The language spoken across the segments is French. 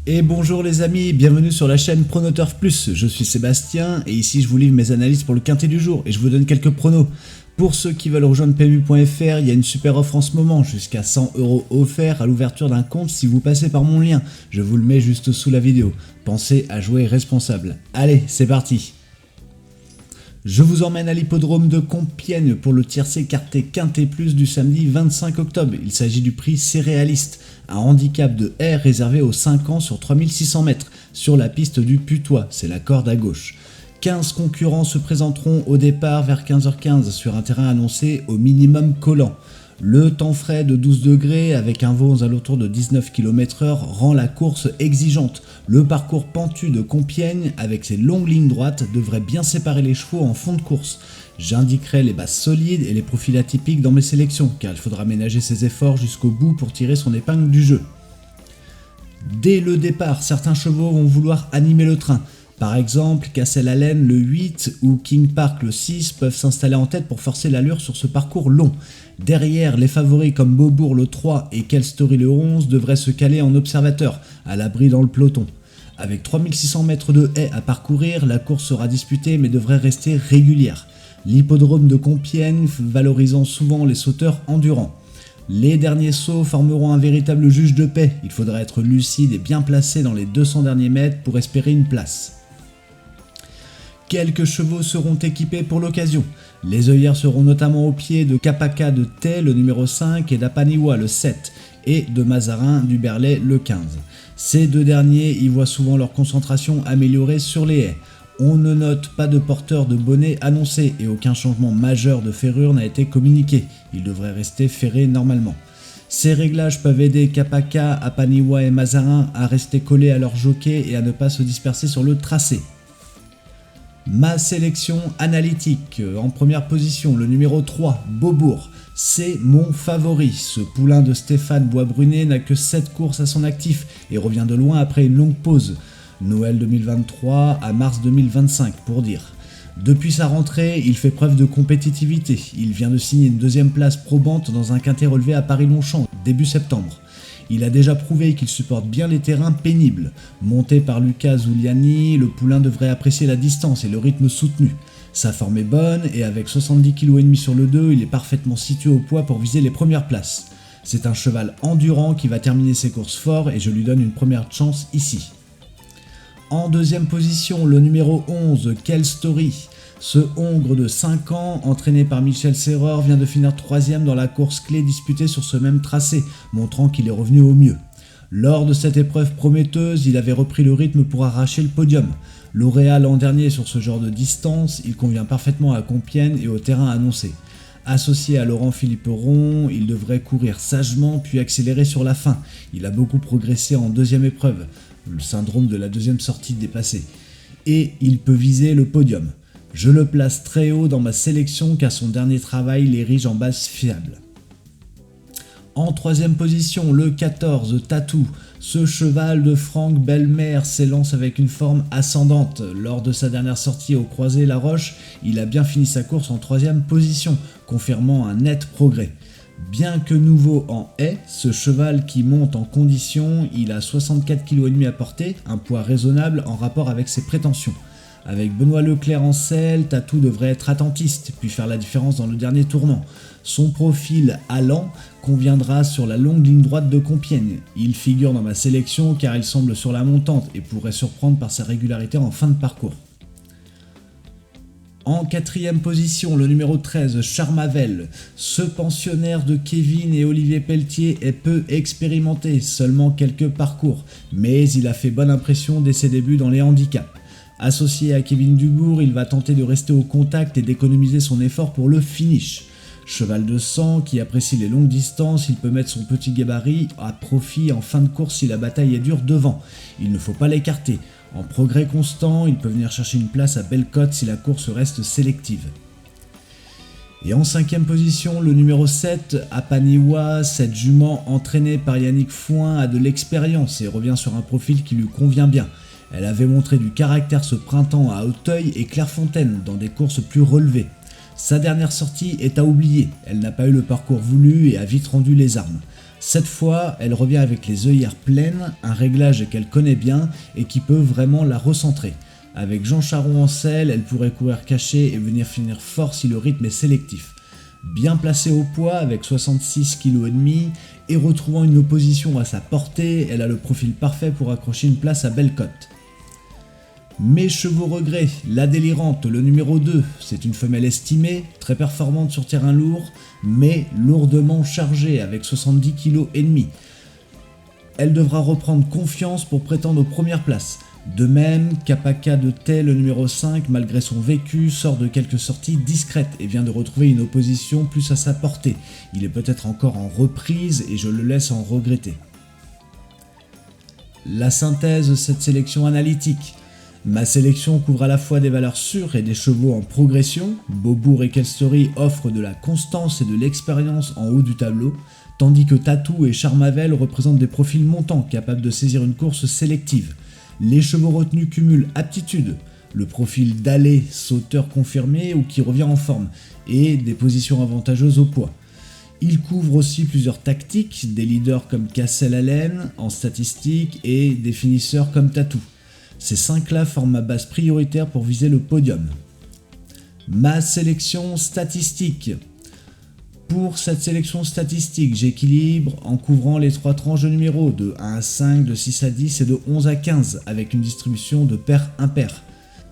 Et bonjour les amis, bienvenue sur la chaîne Pronoturf Plus, je suis Sébastien et ici je vous livre mes analyses pour le quintet du jour et je vous donne quelques pronos. Pour ceux qui veulent rejoindre PMU.fr, il y a une super offre en ce moment, jusqu'à 100€ offerts à l'ouverture d'un compte si vous passez par mon lien, je vous le mets juste sous la vidéo. Pensez à jouer responsable. Allez, c'est parti. Je vous emmène à l'hippodrome de Compiègne pour le tiercé quartet Quintet Plus du samedi 25 octobre. Il s'agit du prix Céréaliste, un handicap de R réservé aux 5 ans sur 3600 mètres, sur la piste du Putois, c'est la corde à gauche. 15 concurrents se présenteront au départ vers 15h15 sur un terrain annoncé au minimum collant. Le temps frais de 12 degrés avec un vent aux alentours de 19 km/h rend la course exigeante. Le parcours pentu de Compiègne avec ses longues lignes droites devrait bien séparer les chevaux en fond de course. J'indiquerai les bases solides et les profils atypiques dans mes sélections car il faudra ménager ses efforts jusqu'au bout pour tirer son épingle du jeu. Dès le départ, certains chevaux vont vouloir animer le train. Par exemple, Castle Allen le 8 ou King Park le 6 peuvent s'installer en tête pour forcer l'allure sur ce parcours long. Derrière, les favoris comme Beaubourg le 3 et Quelle Story le 11 devraient se caler en observateur, à l'abri dans le peloton. Avec 3600 mètres de haies à parcourir, la course sera disputée mais devrait rester régulière. L'hippodrome de Compiègne valorisant souvent les sauteurs endurants. Les derniers sauts formeront un véritable juge de paix, il faudra être lucide et bien placé dans les 200 derniers mètres pour espérer une place. Quelques chevaux seront équipés pour l'occasion. Les œillères seront notamment au pied de Kapaka de Tay, le numéro 5, et d'Apaniwa, le 7, et de Mazarin du Berlay, le 15. Ces deux derniers y voient souvent leur concentration améliorée sur les haies. On ne note pas de porteur de bonnet annoncé et aucun changement majeur de ferrure n'a été communiqué. Ils devraient rester ferrés normalement. Ces réglages peuvent aider Kapaka, Apaniwa et Mazarin à rester collés à leur jockey et à ne pas se disperser sur le tracé. Ma sélection analytique, en première position, le numéro 3, Beaubourg. C'est mon favori. Ce poulain de Stéphane Boisbrunet n'a que 7 courses à son actif et revient de loin après une longue pause. Noël 2023 à mars 2025 pour dire. Depuis sa rentrée, il fait preuve de compétitivité. Il vient de signer une deuxième place probante dans un quintet relevé à Paris-Longchamp, début septembre. Il a déjà prouvé qu'il supporte bien les terrains pénibles. Monté par Lucas Zuliani, le poulain devrait apprécier la distance et le rythme soutenu. Sa forme est bonne et avec 70,5 kg sur le dos, il est parfaitement situé au poids pour viser les premières places. C'est un cheval endurant qui va terminer ses courses fort et je lui donne une première chance ici. En deuxième position, le numéro 11, Quelle Story. Ce hongre de 5 ans, entraîné par Michel Serreur, vient de finir 3ème dans la course clé disputée sur ce même tracé, montrant qu'il est revenu au mieux. Lors de cette épreuve prometteuse, il avait repris le rythme pour arracher le podium. Lauréat l'an dernier sur ce genre de distance, il convient parfaitement à Compiègne et au terrain annoncé. Associé à Laurent Philipperon, il devrait courir sagement puis accélérer sur la fin. Il a beaucoup progressé en deuxième épreuve, le syndrome de la deuxième sortie dépassé. Et il peut viser le podium. Je le place très haut dans ma sélection car son dernier travail l'érige en base fiable. En troisième position, le 14, Tatou. Ce cheval de Franck Belmer s'élance avec une forme ascendante. Lors de sa dernière sortie au Croisé-la-Roche, il a bien fini sa course en troisième position, confirmant un net progrès. Bien que nouveau en haie, ce cheval qui monte en condition, il a 64,5 kg à porter, un poids raisonnable en rapport avec ses prétentions. Avec Benoît Leclerc en selle, Tatou devrait être attentiste, puis faire la différence dans le dernier tournant. Son profil allant conviendra sur la longue ligne droite de Compiègne. Il figure dans ma sélection car il semble sur la montante et pourrait surprendre par sa régularité en fin de parcours. En quatrième position, le numéro 13, Charmavel. Ce pensionnaire de Kevin et Olivier Pelletier est peu expérimenté, seulement quelques parcours, mais il a fait bonne impression dès ses débuts dans les handicaps. Associé à Kevin Dubourg, il va tenter de rester au contact et d'économiser son effort pour le finish. Cheval de sang qui apprécie les longues distances, il peut mettre son petit gabarit à profit en fin de course si la bataille est dure devant. Il ne faut pas l'écarter. En progrès constant, il peut venir chercher une place à belle cote si la course reste sélective. Et en cinquième position, le numéro 7, Apaniwa, cette jument entraînée par Yannick Fouin a de l'expérience et revient sur un profil qui lui convient bien. Elle avait montré du caractère ce printemps à Auteuil et Clairefontaine dans des courses plus relevées. Sa dernière sortie est à oublier, elle n'a pas eu le parcours voulu et a vite rendu les armes. Cette fois, elle revient avec les œillères pleines, un réglage qu'elle connaît bien et qui peut vraiment la recentrer. Avec Jean Charron en selle, elle pourrait courir cachée et venir finir fort si le rythme est sélectif. Bien placée au poids avec 66,5 kg et retrouvant une opposition à sa portée, elle a le profil parfait pour accrocher une place à belle cote. Mes chevaux regrets, la délirante, le numéro 2, c'est une femelle estimée, très performante sur terrain lourd, mais lourdement chargée avec 70,5 kg. Elle devra reprendre confiance pour prétendre aux premières places. De même, Kapaka de Tay, le numéro 5, malgré son vécu, sort de quelques sorties discrètes et vient de retrouver une opposition plus à sa portée. Il est peut-être encore en reprise et je le laisse en regretter. La synthèse de cette sélection analytique. Ma sélection couvre à la fois des valeurs sûres et des chevaux en progression. Beaubourg et Kelstory offrent de la constance et de l'expérience en haut du tableau, tandis que Tatou et Charmavel représentent des profils montants capables de saisir une course sélective. Les chevaux retenus cumulent aptitude, le profil d'aller, sauteur confirmé ou qui revient en forme, et des positions avantageuses au poids. Ils couvrent aussi plusieurs tactiques, des leaders comme Cassel-Allen en statistique et des finisseurs comme Tatou. Ces 5-là forment ma base prioritaire pour viser le podium. Ma sélection statistique. Pour cette sélection statistique, j'équilibre en couvrant les 3 tranches de numéros de 1 à 5, de 6 à 10 et de 11 à 15 avec une distribution de pair-impair.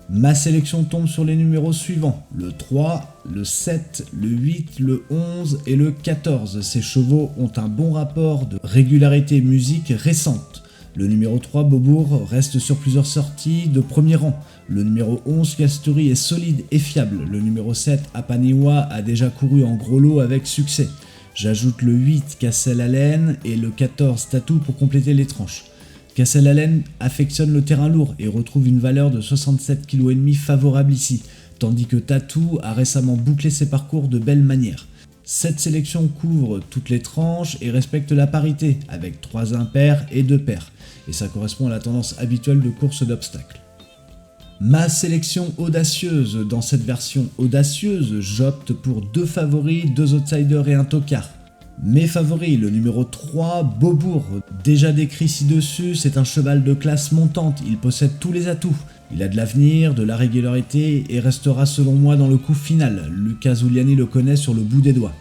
Ma sélection tombe sur les numéros suivants, le 3, le 7, le 8, le 11 et le 14. Ces chevaux ont un bon rapport de régularité musique récente. Le numéro 3, Beaubourg, reste sur plusieurs sorties de premier rang. Le numéro 11, Kelstory, est solide et fiable. Le numéro 7, Apaniwa, a déjà couru en gros lot avec succès. J'ajoute le 8, Cassel-Allen, et le 14, Tatou pour compléter les tranches. Cassel-Allen affectionne le terrain lourd et retrouve une valeur de 67,5 kg favorable ici, tandis que Tatou a récemment bouclé ses parcours de belle manière. Cette sélection couvre toutes les tranches et respecte la parité, avec 3 impairs et 2 pairs, et ça correspond à la tendance habituelle de course d'obstacles. Ma sélection audacieuse. Dans cette version audacieuse, j'opte pour 2 favoris, 2 outsiders et un tocard. Mes favoris, le numéro 3, Beaubourg. Déjà décrit ci-dessus, c'est un cheval de classe montante, il possède tous les atouts. Il a de l'avenir, de la régularité et restera selon moi dans le coup final. Luca Zuliani le connaît sur le bout des doigts.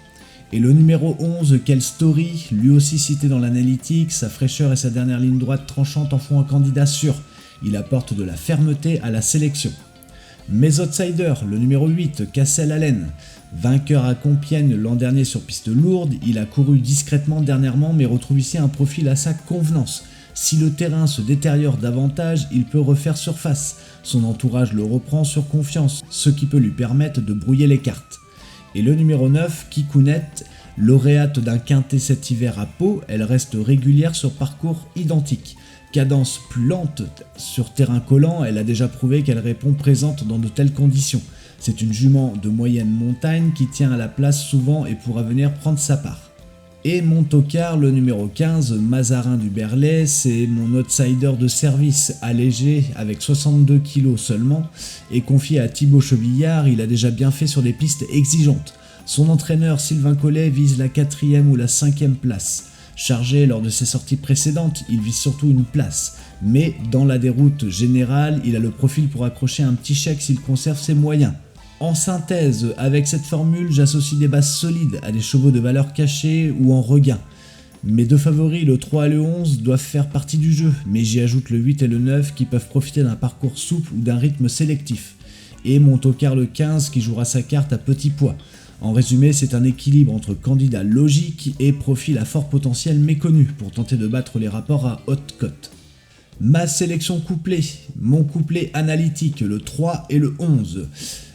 Et le numéro 11, Kelstory, lui aussi cité dans l'analytique, sa fraîcheur et sa dernière ligne droite tranchante en font un candidat sûr. Il apporte de la fermeté à la sélection. Mes outsiders, le numéro 8, Cassel-Allen. Vainqueur à Compiègne l'an dernier sur piste lourde, il a couru discrètement dernièrement mais retrouve ici un profil à sa convenance. Si le terrain se détériore davantage, il peut refaire surface. Son entourage le reprend sur confiance, ce qui peut lui permettre de brouiller les cartes. Et le numéro 9, Kikounet, lauréate d'un quintet cet hiver à Pau, elle reste régulière sur parcours identique. Cadence plus lente sur terrain collant, elle a déjà prouvé qu'elle répond présente dans de telles conditions. C'est une jument de moyenne montagne qui tient à la place souvent et pourra venir prendre sa part. Et mon tocard, le numéro 15, Mazarin du Berlay, c'est mon outsider de service, allégé avec 62 kg seulement, et confié à Thibaut Chevillard, il a déjà bien fait sur des pistes exigeantes. Son entraîneur Sylvain Collet vise la 4e ou la 5e place. Chargé lors de ses sorties précédentes, il vise surtout une place, mais dans la déroute générale, il a le profil pour accrocher un petit chèque s'il conserve ses moyens. En synthèse, avec cette formule, j'associe des bases solides à des chevaux de valeur cachée ou en regain. Mes 2 favoris, le 3 et le 11, doivent faire partie du jeu, mais j'y ajoute le 8 et le 9 qui peuvent profiter d'un parcours souple ou d'un rythme sélectif. Et mon tocard le 15 qui jouera sa carte à petit poids. En résumé, c'est un équilibre entre candidats logiques et profils à fort potentiel méconnus pour tenter de battre les rapports à haute cote. Ma sélection couplée, mon couplet analytique, le 3 et le 11.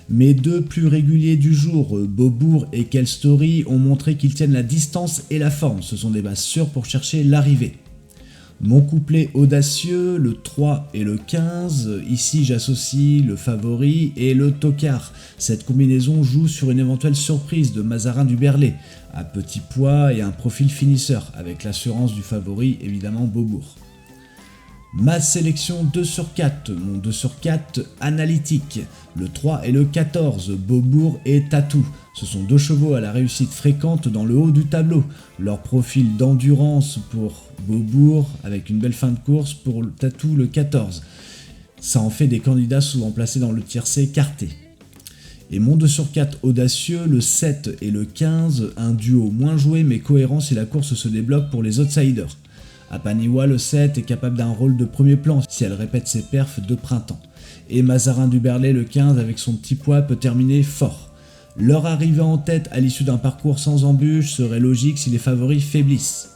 Mes 2 plus réguliers du jour, Beaubourg et Kelstory, ont montré qu'ils tiennent la distance et la forme. Ce sont des bases sûres pour chercher l'arrivée. Mon couplet audacieux, le 3 et le 15, ici j'associe le favori et le tocard. Cette combinaison joue sur une éventuelle surprise de Mazarin du Berlay, à petit poids et un profil finisseur, avec l'assurance du favori évidemment Beaubourg. Ma sélection 2 sur 4, mon 2 sur 4 analytique, le 3 et le 14, Beaubourg et Tatou. Ce sont 2 chevaux à la réussite fréquente dans le haut du tableau. Leur profil d'endurance pour Beaubourg, avec une belle fin de course pour Tatou le 14. Ça en fait des candidats souvent placés dans le tiercé carté. Et mon 2 sur 4 audacieux, le 7 et le 15, un duo moins joué mais cohérent si la course se débloque pour les outsiders. Apaniwa le 7 est capable d'un rôle de premier plan si elle répète ses perfs de printemps. Et Mazarin du Berlay le 15 avec son petit poids peut terminer fort. Leur arrivée en tête à l'issue d'un parcours sans embûche serait logique si les favoris faiblissent.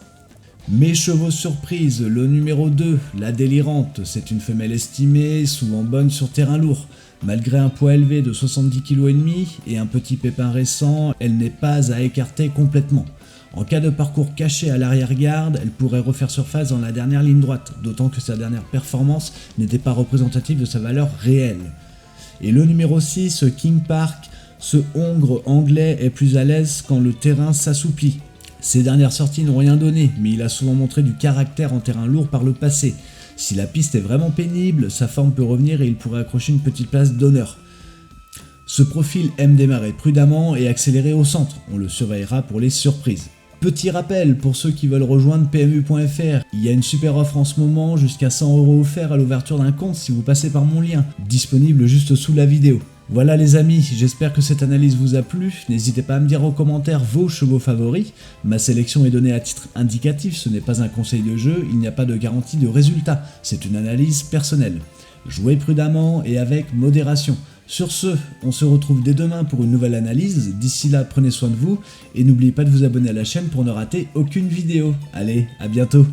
Mes chevaux surprise, le numéro 2, la délirante, c'est une femelle estimée, souvent bonne sur terrain lourd. Malgré un poids élevé de 70,5 kg et un petit pépin récent, elle n'est pas à écarter complètement. En cas de parcours caché à l'arrière-garde, elle pourrait refaire surface dans la dernière ligne droite, d'autant que sa dernière performance n'était pas représentative de sa valeur réelle. Et le numéro 6, King Park, ce hongre anglais est plus à l'aise quand le terrain s'assouplit. Ses dernières sorties n'ont rien donné, mais il a souvent montré du caractère en terrain lourd par le passé. Si la piste est vraiment pénible, sa forme peut revenir et il pourrait accrocher une petite place d'honneur. Ce profil aime démarrer prudemment et accélérer au centre, on le surveillera pour les surprises. Petit rappel pour ceux qui veulent rejoindre PMU.fr, il y a une super offre en ce moment, jusqu'à 100 € offerts à l'ouverture d'un compte si vous passez par mon lien, disponible juste sous la vidéo. Voilà les amis, j'espère que cette analyse vous a plu, n'hésitez pas à me dire en commentaire vos chevaux favoris, ma sélection est donnée à titre indicatif, ce n'est pas un conseil de jeu, il n'y a pas de garantie de résultat, c'est une analyse personnelle. Jouez prudemment et avec modération. Sur ce, on se retrouve dès demain pour une nouvelle analyse, d'ici là prenez soin de vous, et n'oubliez pas de vous abonner à la chaîne pour ne rater aucune vidéo. Allez, à bientôt.